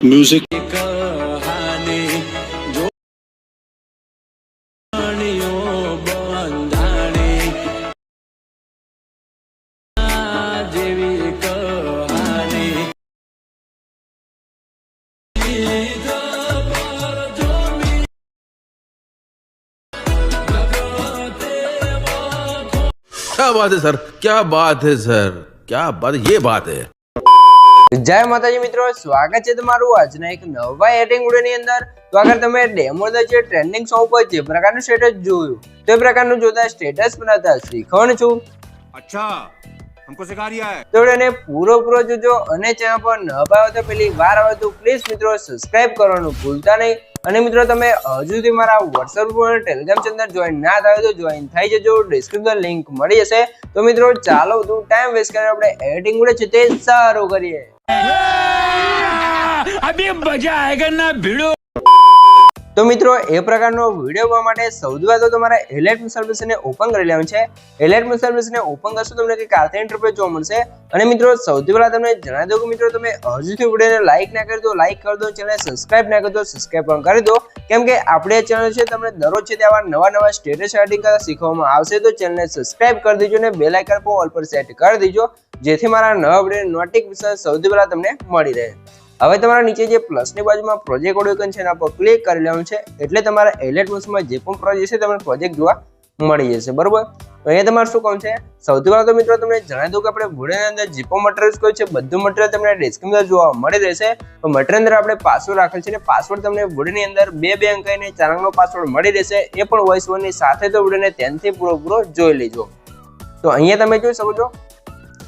Music क्या बात है सर, क्या बात है सर, क्या बात है, ये बात है। જય માતાજી મિત્રો, સ્વાગત છે તમારું આજના એક નવા એડિટિંગ વિડિયોની અંદર। તો આગળ તમે ડેમો જે ટ્રેન્ડિંગ સોંગ પર જે પ્રકારનું સ્ટેટસ જોયું તે પ્રકારનું જોતા સ્ટેટસ બનાવતા શીખવાનું છું। अच्छा हमको सिखा रिया है તો એને પૂરો જોજો અને ચેનલ પર ન પાયો તો પેલી વાર આવે તો પ્લીઝ મિત્રો સબસ્ક્રાઇબ કરવાનું ભૂલતા નહીં। અને મિત્રો તમે હજુ સુધી મારા WhatsApp પર ટેલિગ્રામ ચેનલ જોઈન ના થયો તો જોઈન થઈ જજો, ડિસ્ક્રિપ્શન લિંક મળી જશે। તો મિત્રો ચાલો તું ટાઈમ વેસ્ટ કરીને આપણે એડિટિંગ વિડિયો છે તે શરૂ કરીએ। अभी मजा आएगा ना भिड़ो। તો મિત્રો એ પ્રકારનો વિડિયો બનાવવા માટે સૌથી પહેલા તો તમારે એલાઇટ સર્વિસને ઓપન કરી લેવાનું છે। એલાઇટ સર્વિસને ઓપન કરશો તમને કંઈક આ ઇન્ટરફેસ જોવા મળશે। અને મિત્રો સૌથી પહેલા તમને જણાવી દઉં કે મિત્રો તમે હજુ સુધી વિડિયોને લાઈક ના કરી દો લાઈક કરી દો, ચેનલને સબસ્ક્રાઇબ ના કરી દો સબસ્ક્રાઇબ પણ કરી દો, કેમ કે આપણે ચેનલ છે તમને દરરોજ છે તે આવા નવા સ્ટેટસ એડિટિંગ કરતા શીખવામાં આવશે। તો ચેનલને સબસ્ક્રાઇબ કરી દેજો અને બેલ આઇકન પર ઓલ પર સેટ કરી દેજો જેથી મારા નવા વિડિયો નોટિફિકેશન સૌથી પહેલા તમને મળી રહે। હવે તમારા નીચે જે પ્લસની બાજુમાં પ્રોજેક્ટ ઓડિયોકન છે એના પર ક્લિક કરી લેવાનું છે એટલે તમારા એલાઇટ મોશનમાં જે પણ પ્રોજેક્ટ છે તમને પ્રોજેક્ટ જોવા મળી જશે, બરોબર। તો અહીંયા તમારે શું કામ છે, સૌથી પહેલા તો મિત્રો તમને જણાવી દઉં કે આપણે વિડિયોની અંદર જે પણ મટીરિયલ્સ કોઈ છે બધું મટીરિયલ તમને ડિસ્ક્રિપ્શનમાં જોવા મળી રહેશે। તો મટીરિયલ અંદર આપણે પાસવર્ડ રાખેલ છે અને પાસવર્ડ તમને વિડિયોની અંદર બે અંક અને 4 અંકનો પાસવર્ડ મળી રહેશે, એ પણ વોઇસ ઓવરની સાથે। તો વિડિયોને ધ્યાનથી પૂરો જોઈ લેજો। તો અહીંયા તમે જોઈ શકો છો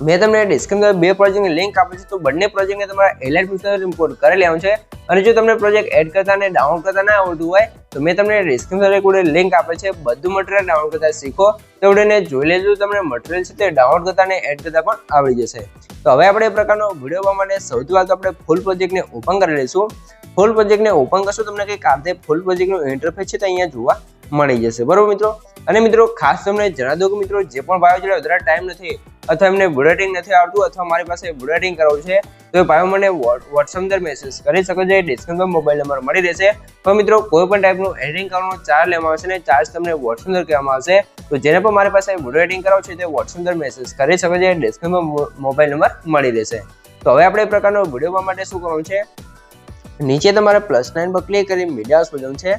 મેં તમને ડિસ્ક્રિપ્શનમાં બે પ્રોજેક્ટની લિંક આપી છે, તો બંને પ્રોજેક્ટને તમારે એલાઇટ મોશનમાં ઇમ્પોર્ટ કરી લેવાનું છે। અને જો તમને પ્રોજેક્ટ એડ કરતા અને ડાઉનલોડ કરતા ના આવડતું હોય તો મેં તમને ડિસ્ક્રિપ્શનમાં એક લિંક આપે છે, બધું મટીરિયલ ડાઉનલોડ કરતા શીખો તો વિડિયોને જોઈ લેજો, તમને મટીરિયલ છે તે ડાઉનલોડ કરતા અને એડ કરતા પણ આવડી જશે। તો હવે આપણે એ પ્રકારનો વિડિયો બનાવવા માટે સૌથી પહેલા તો આપણે ફૂલ પ્રોજેક્ટને ઓપન કરી લઈશું। ફૂલ પ્રોજેક્ટને ઓપન કરશો તમને કંઈક આ રીતે ફૂલ પ્રોજેક્ટનું ઇન્ટરફેસ છે તે અહીંયા જોવા મળી જશે, બરોબર મિત્રો। અને મિત્રો ખાસ તમને જણાવી દઉં કે મિત્રો જે પણ ભાઈઓ જોડે વધારે ટાઈમ નથી અથવા એમને વિડિયો એડિટિંગ નથી આવડતું અથવા મારી પાસે વિડિયો એડિટિંગ કરાવવું છે તો એ ભાઈઓ મને WhatsApp અંદર મેસેજ કરી શકો છો, ડિસ્ક્રિપ્શનમાં મોબાઈલ નંબર મળી રહેશે। તો મિત્રો કોઈ પણ ટાઈપનું એડિટિંગ કરવાનો ચાર્જ લેવામાં આવશે ને ચાર્જ તમને WhatsApp અંદર કહેવામાં આવશે। તો જેને પણ મારી પાસે વિડિયો એડિટિંગ કરાવવું છે તે WhatsApp અંદર મેસેજ કરી શકો છો, ડિસ્ક્રિપ્શનમાં મોબાઈલ નંબર મળી રહેશે। તો હવે આપણે એ પ્રકારનો વિડિયો બનાવવા માટે શું કરવાનું છે, નીચે તમારે +9 પર ક્લિક કરી મીડિયા હાઉસ જવાનું છે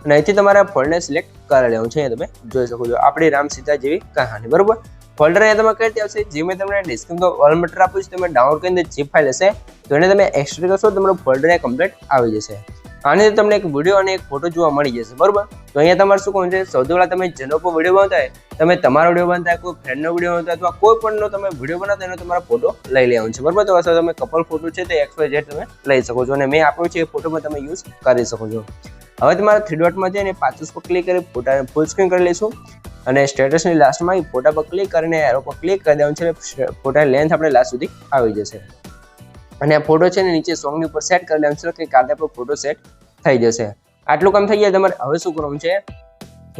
અને અહીંથી તમારે ફોલ્ડરને સિલેક્ટ કરી લેવાનું છે। તમે જોઈ શકો છો આપણી રામ સીતા જેવી કહાની, બરોબર। ફોલ્ડર અહીંયા તમે કઈ રીતે આવશે, જે મેં તમને ડિસ્ક્રિપ્શનમાં ઓલ મટીરિયલ આપ્યું છે તમે ડાઉનલોડ કરીને zip ફાઇલ હશે તો એને તમે એક્સટ્રેક્ટ કરશો તમારું ફોલ્ડર કમ્પ્લીટ આવી જશે। આની અંદર તમને એક વિડિયો અને એક ફોટો જોવા મળી જશે, બરોબર। તો અહીંયા તમારે શું કરવાનું છે, સૌથી પહેલા તમે જેનો પર વિડિયો બનાવતા હોય તમે તમારો વિડિયો બનાવતા હોય, કોઈ ફ્રેન્ડનો વિડિયો બનાવતા અથવા કોઈ પણનો તમે વિડિયો બનાવતા એનો તમારો ફોટો લઈ લેવાનો છે, બરોબર। તો અથવા તમે કપલ ફોટો છે તે XYZ તમે લઈ શકો છો અને મેં આપ્યો છે એ ફોટોમાં તમે યુઝ કરી શકો છો। હવે તમારે 3 ડોટમાં જઈને 5 પર ક્લિક કરી ફોટાને ફૂલ સ્ક્રીન કરી લઈશું અને સ્ટેટસની લાસ્ટમાં ફોટા પર ક્લિક કરીને એરો પર ક્લિક કરી દેવાનું છે, ફોટાની લેન્થ આપણે લાસ્ટ સુધી આવી જશે અને આ ફોટો છે ને નીચે સોંગની ઉપર સેટ કરી લેવાનું છે કે કાલે પર ફોટો સેટ થઈ જશે। આટલું કામ થઈ જાય તમારે હવે શું કરવાનું છે,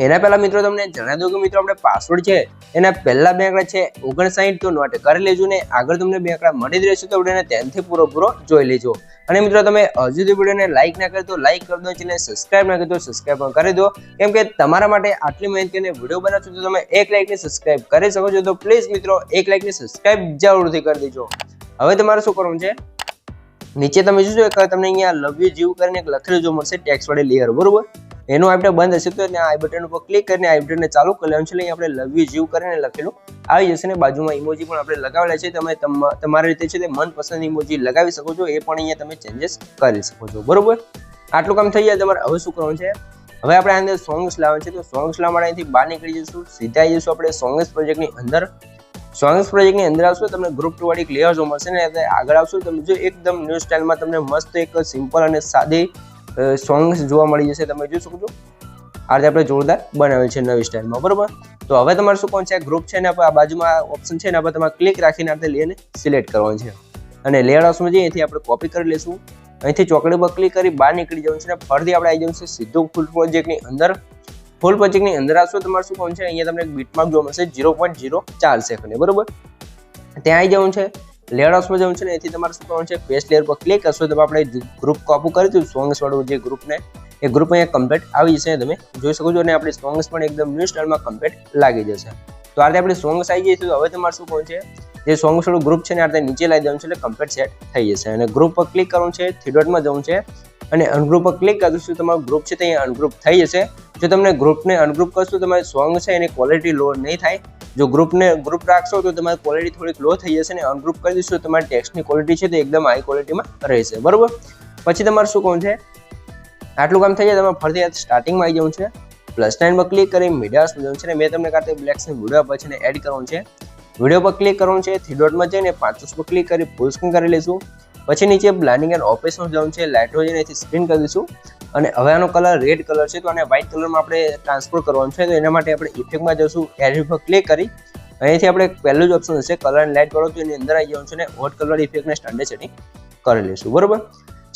એના પહેલા મિત્રો તમને જણાવી દઉં કે મિત્રો આપણે પાસવર્ડ છે એના પહેલા બે આંકડા છે 59 તો નોટ કરી લેજો ને આગળ તમને બે આંકડા મળી જ રહેશે, તો વિડિયોને ધ્યાનથી પૂરો જોઈ લેજો। અને મિત્રો તમે હજુ સુધી વિડિયોને લાઈક ના કરી તો લાઈક કરી દો, ચેનલને સબસ્ક્રાઇબ ના કરી તો સબસ્ક્રાઇબ પણ કરી દો, કેમ કે તમારા માટે આટલી મહેનત કરીને વિડિયો બનાવશો તો તમે 1 લાઈકની સબસ્ક્રાઇબ કરી શકો છો। તો પ્લીઝ મિત્રો 1 લાઈકની સબસ્ક્રાઇબ જરૂરથી કરી દેજો। હવે તમારે શું કરવાનું છે, નીચે તમે જોજો એક તમને અહીંયા લવ યુ જીવ કરીને એક લખેલું જોવા મળશે ટેક્સ્ટ વાળી લેયર, બરોબર। એનું આપણે બંધ હશે તો આ બટન ઉપર ક્લિક કરીને આ બટનને ચાલુ કરી લેવાનું છે, એટલે આપણે લવ યુ જીવ કરીને લખેલું આવી જશે ને બાજુમાં ઇમોજી પણ આપણે લગાવેલા છે, તમે તમારી રીતે છે તે મનપસંદ ઇમોજી લગાવી શકો છો, એ પણ અહીંયા તમે ચેન્જીસ કરી શકો છો, બરોબર। આટલું કામ થઈ જાય તમારે હવે શું કરવાનું છે, હવે આપણે આ અંદર સોંગ્સ લાવવાનું છે। તો સોંગ્સ લાવવા માટે અહીંથી બહાર નીકળી જઈશું, સીધા આવી જઈશું આપણે સોંગ્સ પ્રોજેક્ટની અંદર। સોંગ્સ પ્રોજેક્ટની અંદર આવશો તમને ગ્રુપ 2 વાળી ક્લિયર જોવા મળશે ને આગળ આવશો તમે જો એકદમ ન્યૂ સ્ટાઇલમાં તમને મસ્ત એક સિમ્પલ અને સાદી સોંગ્સ જોવા મળી જશે, તમે જોઈ શકો છો આ રીતે આપણે જોરદાર બનાવેલ છે નવી સ્ટાઇલમાં, બરોબર। તો હવે તમારે શું કોણ છે ગ્રુપ છે ને આ બાજુમાં ઓપ્શન છે ને આપણે તમારે ક્લિક રાખીને આપણે લેયરને સિલેક્ટ કરવાનું છે અને લેયર હાઉસમાં જઈએ અહીંથી આપણે કોપી કરી લઈશું, અહીંથી ચોકડી પર ક્લિક કરી બહાર નીકળી જવાનું છે, ફરીથી આપણે આવી જવાનું છે સીધું ફૂલ પ્રોજેક્ટની અંદર। ફૂલ પ્રોજેક્ટની અંદર આવશો તમારે શું કોણ છે, અહીંયા તમને એક બીટમાર્ક જોવા મળશે 0.04 સેકન્ડ, બરોબર। ત્યાં આવી જવાનું છે લેયર ઓપ્શનમાં જવું છે ને એથી તમારે શું કરવાનું છે, પેસ્ટ લેયર પર ક્લિક કરશો તો આપણે ગ્રુપ કોપી કરીશું સોંગ્સ વાળું જે ગ્રુપને, એ ગ્રુપ અહીંયા કમ્પ્લીટ આવી જશે. તમે જોઈ શકો છો અને આપણી સોંગ્સ પણ એકદમ ન્યૂ સ્ટાઇલમાં કમ્પ્લીટ લાગી જશે. તો આ રીતે આપણી સોંગ્સ આવી ગઈ છે. તો હવે તમારે શું કરવાનું છે, જે સોંગ્સ વાળું ગ્રુપ છે ને આ રીતે નીચે લાવી દેવાનું છે એટલે કમ્પ્લીટ સેટ થઈ જશે. અને ગ્રુપ પર ક્લિક કરવાનું છે, થ્રી ડોટમાં જવું છે અને અનગ્રુપ પર ક્લિક કરીશું તમારું ગ્રુપ છે તે અહીંયા અનગ્રુપ થઈ જશે. જો તમને ગ્રુપને અનગ્રુપ કરશો તો તમારી સોંગ છે એની ક્વોલિટી લો નહીં થાય. જો ગ્રુપને ગ્રુપ રાખશો તો તમારી ક્વોલિટી થોડીક લો થઈ જશે અને અનગ્રુપ કરી દઈશું તો તમારી ટેક્સ્ટની ક્વોલિટી છે તે એકદમ હાઈ ક્વોલિટીમાં રહેશે. બરોબર. પછી તમારે શું કરવાનું છે, આટલું કામ થઈ જાય તમારે ફરીથી સ્ટાર્ટિંગમાં આવી જવું છે, પ્લસ 9 પર ક્લિક કરી મીડિયામાં જવું છે અને મેં તમને કાતે બ્લેક સ્ક્રીન વિડીયો પછી ને એડ કરવાનું છે. વિડીયો પર ક્લિક કરવાનું છે, થ્રી ડોટમાં જઈને 500 પર ક્લિક કરી ફૂલ સ્ક્રીન કરી લઈશું. પછી નીચે બ્લાઇન્ડિંગ એન્ડ ઓપરેશન જવું છે, લાઇટો જઈને અહીંથી સ્ક્રીન કરી દઈશું અને હવે આનો કલર રેડ કલર છે તો આને વ્હાઇટ કલરમાં આપણે ટ્રાન્સફર કરવાનું છે. તો એના માટે આપણે ઇફેક્ટમાં જઈશું, એડિટ પર ક્લિક કરી અહીંથી આપણે પહેલું જ ઓપ્શન હશે કલર એન્ડ લાઇટ વાળો, તો એની અંદર આવી જવાનું છે અને હોટ કલર ઇફેક્ટને સ્ટાન્ડર્ડ સેટિંગ કરી લઈશું. બરોબર.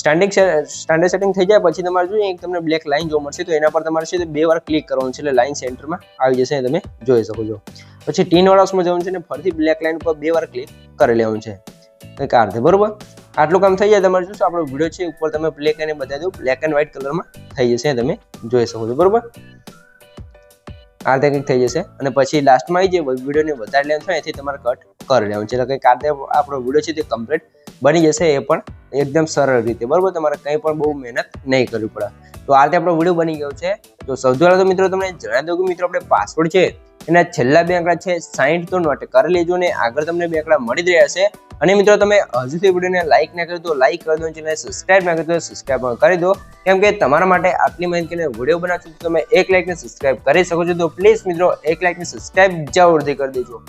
સ્ટાન્ડર્ડ સેટિંગ થઈ જાય પછી તમારે જોઈએ એક તમને બ્લેક લાઇન જોવા મળશે તો એના પર તમારે છે 2 વાર ક્લિક કરવાનું છે એટલે લાઇન સેન્ટરમાં આવી જશે, તમે જોઈ શકો છો. પછી ટીન વાળા ઓપ્શનમાં જવાનું છે ને ફરીથી બ્લેક લાઇન ઉપર 2 વાર ક્લિક કરી લેવાનું છે કંઈક આ રીતે. બરોબર. આટલું કામ થઈ જાય તમારે જોશો આપણો વિડીયો છે ઉપર તમે પ્લે કરીને બતાવી દઉં, બ્લેક એન્ડ વ્હાઇટ કલરમાં થઈ જશે, તમે જોઈ શકો છો. બરોબર. આ રીતે કંઈક થઈ જશે અને પછી લાસ્ટમાં આવી જે વિડીયોને વધારે લેવાનું છે એથી તમારે કટ કરી લેવાનું છે એટલે કંઈક આ રીતે આપણો વિડીયો છે તે કમ્પ્લીટ બની જશે, એ પણ એકદમ સરળ રીતે. બરોબર. તમારે કંઈ પણ બહુ મહેનત નહીં કરવી પડે. તો આ રીતે આપણો વિડીયો બની ગયો છે. તો સૌથી પહેલાં તો મિત્રો તમને જણાવી દઉં કે મિત્રો આપણે પાસવર્ડ છે એના છેલ્લા 2 આંકડા છે 60 તો નોટ કરી લેજો ને આગળ તમને 2 આંકડા મળી જ રહ્યા છે. અને મિત્રો તમે હજુ સુધી વિડીયોને લાઇક ના કર્યો તો લાઇક કરી દો, ચેનલને સબસ્ક્રાઇબ ના કર્યો તો સબસ્ક્રાઇબ કરી દો, કેમ કે તમારા માટે આટલી માહિતીને વિડીયો બનાવશો તો તમે 1 લાઇક ને સબસ્ક્રાઇબ કરી શકો છો. તો પ્લીઝ મિત્રો 1 લાઇક ને સબસ્ક્રાઇબ જરૂરથી કરી દેજો.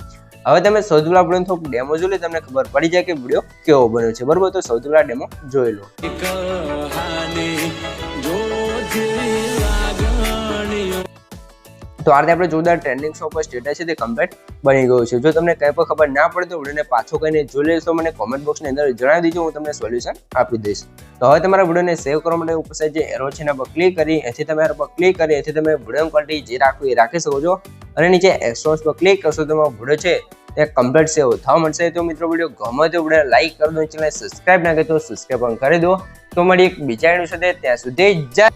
હવે તમે સૌથી પહેલા વિડીયો થોડુંક ડેમો જોઈ લો, તમને ખબર પડી જાય કે વિડીયો કેવો બન્યો છે. બરોબર. તો સૌથી પહેલા ડેમો જોઈ લો. તો આ રીતે આપણે જોરદાર ટ્રેન્ડિંગ શો પર સ્ટેટસ છે તે કમ્પ્લીટ બની ગયું છે. જો તમને કંઈ પણ ખબર ના પડે તો વિડીયોને પાછો કહીને જોઈ લેશો, મને કોમેન્ટ બોક્સની અંદર જણાવી દીજો, હું તમને સોલ્યુશન આપી દઈશ. તો હવે તમારા વિડીયોને સેવ કરવા માટે ઉપર સાઈડ જે એરો છે એના પર ક્લિક કરી એથી તમે એરો પર ક્લિક કરી એથી તમે વિડીયો ક્વોલિટી જે રાખવું એ રાખી શકો છો અને નીચે એક્સપોર્ટ પર ક્લિક કરશો તો તમારો વિડીયો છે તે કમ્પ્લીટ સેવ થવા મળશે. તો મિત્રો વિડીયો ગમે તો વિડીયો લાઈક કરી દો, ચેનલ સબસ્ક્રાઇબ ના કરી તો સબસ્ક્રાઇબ પણ કરી દો. તો મળી એક બીજા વિડીયો સાથે, ત્યાં સુધી જય